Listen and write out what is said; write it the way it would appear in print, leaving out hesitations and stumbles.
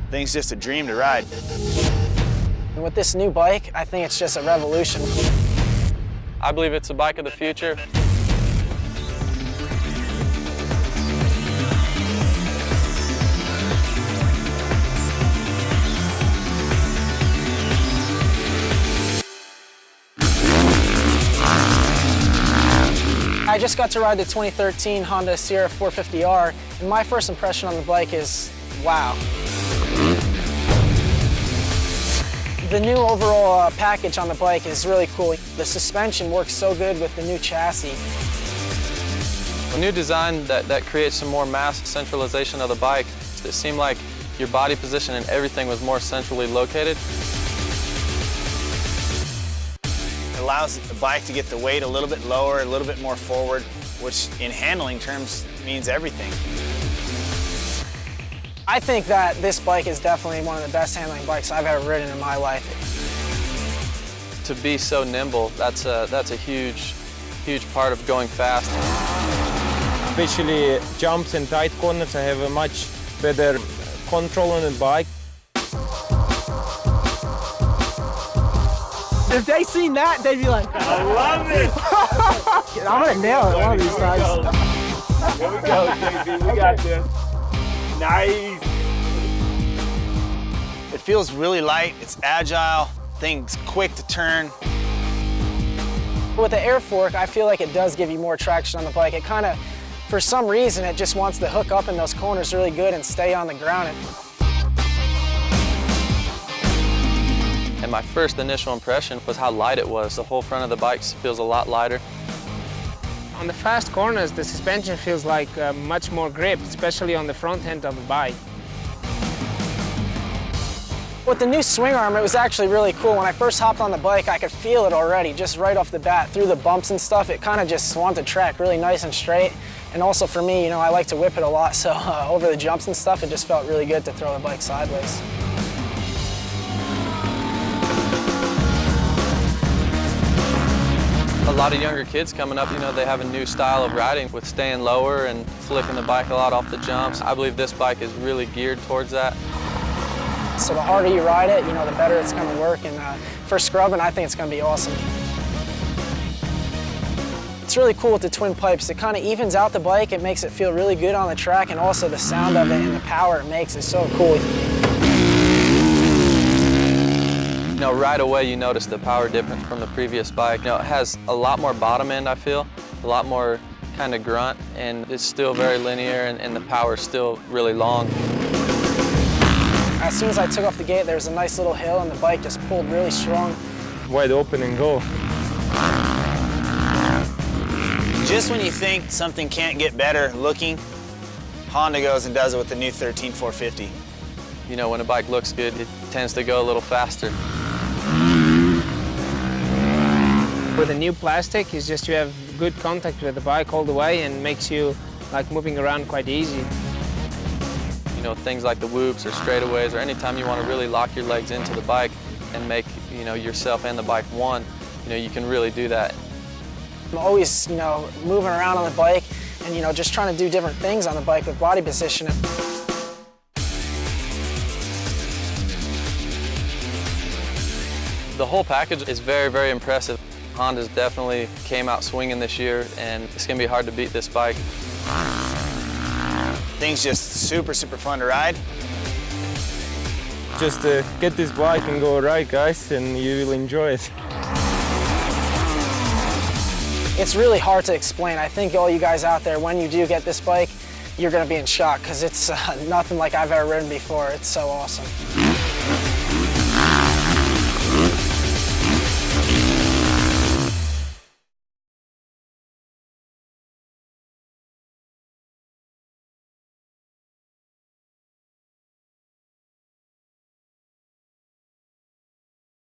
Thing's just a dream to ride. And with this new bike, I think it's just a revolution. I believe it's a bike of the future. I just got to ride the 2013 Honda CRF450R, and my first impression on the bike is, wow. The new overall package on the bike is really cool. The suspension works so good with the new chassis. A new design that creates some more mass centralization of the bike. It seemed like your body position and everything was more centrally located. It allows the bike to get the weight a little bit lower, a little bit more forward, which in handling terms means everything. I think that this bike is definitely one of the best handling bikes I've ever ridden in my life. To be so nimble, that's a huge part of going fast. Especially jumps and tight corners, I have a much better control on the bike. If they seen that, they'd be like, I love it! I'm gonna nail it one of these times. Here we go, JB, we got this. Nice! It feels really light, it's agile, things quick to turn. With the air fork, I feel like it does give you more traction on the bike. It kind of, for some reason, it just wants to hook up in those corners really good and stay on the ground. And my first initial impression was how light it was. The whole front of the bike feels a lot lighter. On the fast corners, the suspension feels like much more grip, especially on the front end of the bike. With the new swing arm, it was actually really cool. When I first hopped on the bike, I could feel it already, just right off the bat. Through the bumps and stuff, it kind of just wanted to track really nice and straight. And also for me, you know, I like to whip it a lot, so over the jumps and stuff, it just felt really good to throw the bike sideways. A lot of younger kids coming up, you know, they have a new style of riding with staying lower and flicking the bike a lot off the jumps. I believe this bike is really geared towards that. So the harder you ride it, you know, the better it's going to work. And for scrubbing, I think it's going to be awesome. It's really cool with the twin pipes. It kind of evens out the bike. It makes it feel really good on the track, and also the sound of it and the power it makes is so cool. You know, right away you notice the power difference from the previous bike. You know, it has a lot more bottom end, I feel, a lot more kind of grunt, and it's still very linear, and the power is still really long. As soon as I took off the gate, there was a nice little hill, and the bike just pulled really strong. Wide open and go. Just when you think something can't get better looking, Honda goes and does it with the new 13450. You know, when a bike looks good, it tends to go a little faster. With the new plastic, it's just you have good contact with the bike all the way and makes you like moving around quite easy. You know, things like the whoops or straightaways, or anytime you want to really lock your legs into the bike and make, you know, yourself and the bike one, you know, you can really do that. I'm always, you know, moving around on the bike and, you know, just trying to do different things on the bike with body positioning. The whole package is very, very impressive. Honda's definitely came out swinging this year, and it's going to be hard to beat this bike. Thing's just super, super fun to ride. Just get this bike and go ride, guys, and you will enjoy it. It's really hard to explain. I think all you guys out there, when you do get this bike, you're going to be in shock because it's nothing like I've ever ridden before. It's so awesome.